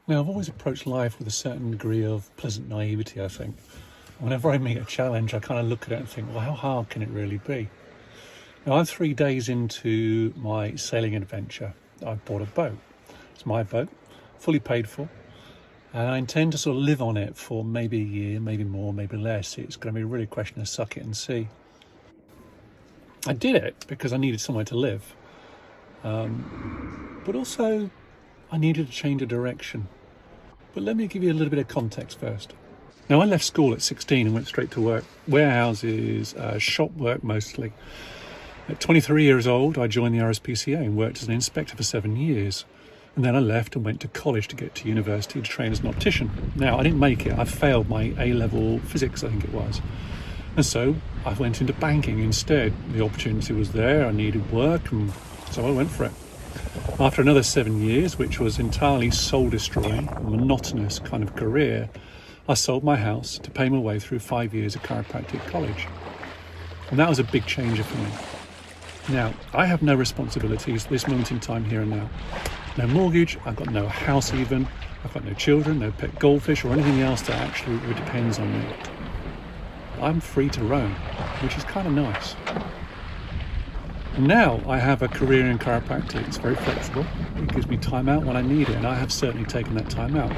Now, I've always approached life with a certain degree of pleasant naivety, I think. Whenever I meet a challenge, I kind of look at it and think, well, how hard can it really be? Now, I'm 3 days into my sailing adventure. I've bought a boat. It's my boat, fully paid for. And I intend to sort of live on it for maybe a year, maybe more, maybe less. It's going to be really a question of suck it and see. I did it because I needed somewhere to live. But also, I needed to change of direction. But let me give you a little bit of context first. Now, I left school at 16 and went straight to work. Warehouses, shop work mostly. At 23 years old, I joined the RSPCA and worked as an inspector for 7 years. And then I left and went to college to get to university to train as an optician. Now, I didn't make it. I failed my A-level physics, I think it was. And so I went into banking instead. The opportunity was there, I needed work, and so I went for it. After another 7 years, which was entirely soul-destroying, a monotonous kind of career, I sold my house to pay my way through 5 years of chiropractic college. And that was a big changer for me. Now, I have no responsibilities at this moment in time, here and now. No mortgage, I've got no house even, I've got no children, no pet goldfish or anything else that actually depends on me. I'm free to roam, which is kind of nice. And now I have a career in chiropractic. It's very flexible. It gives me time out when I need it, and I have certainly taken that time out.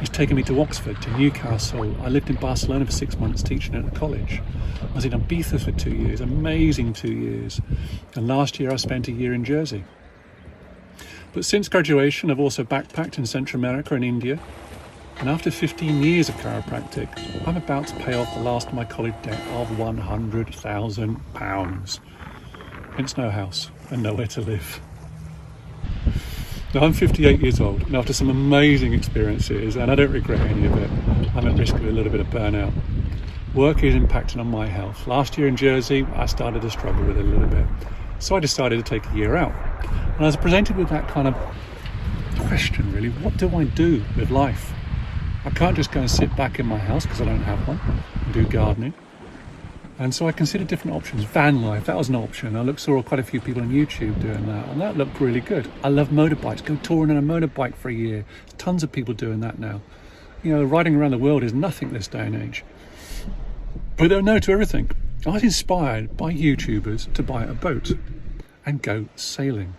It's taken me to Oxford, to Newcastle. I lived in Barcelona for 6 months teaching at a college. I was in Ibiza for 2 years, amazing 2 years. And last year I spent a year in Jersey. But since graduation, I've also backpacked in Central America and India. And after 15 years of chiropractic, I'm about to pay off the last of my college debt of £100,000. Hence no house and nowhere to live. Now, I'm 58 years old, and after some amazing experiences, and I don't regret any of it, I'm at risk of a little bit of burnout. Work is impacting on my health. Last year in Jersey, I started to struggle with it a little bit. So I decided to take a year out. And I was presented with that kind of question, really. What do I do with life? I can't just go and sit back in my house because I don't have one and do gardening. And so I considered different options. Van life, that was an option. I saw quite a few people on YouTube doing that, and that looked really good. I love motorbikes. Go touring on a motorbike for a year. There's tons of people doing that now. You know, riding around the world is nothing this day and age. But they're no to everything. I was inspired by YouTubers to buy a boat and go sailing.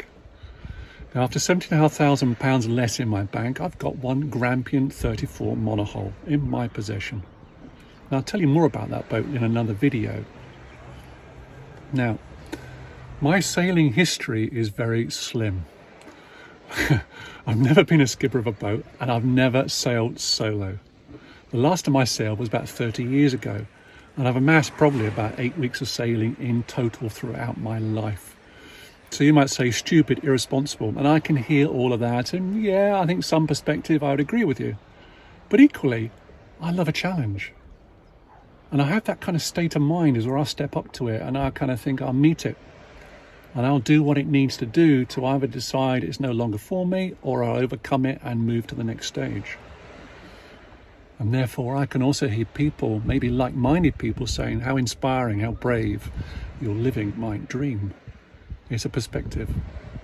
Now, after £17,500 less in my bank, I've got one Grampian 34 monohull in my possession. And I'll tell you more about that boat in another video. Now, my sailing history is very slim. I've never been a skipper of a boat, and I've never sailed solo. The last time I sailed was about 30 years ago, and I've amassed probably about 8 weeks of sailing in total throughout my life. So you might say stupid, irresponsible, and I can hear all of that, and yeah, I think some perspective I would agree with you. But equally, I love a challenge. And I have that kind of state of mind is where I'll step up to it and I kind of think I'll meet it. And I'll do what it needs to do to either decide it's no longer for me or I'll overcome it and move to the next stage. And therefore I can also hear people, maybe like-minded people, saying how inspiring, how brave, you're living my dream. It's a perspective.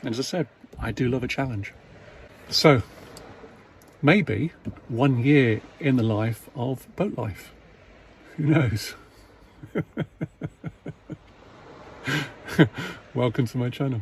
And as I said, I do love a challenge. So maybe 1 year in the life of boat life. Who knows? Welcome to my channel.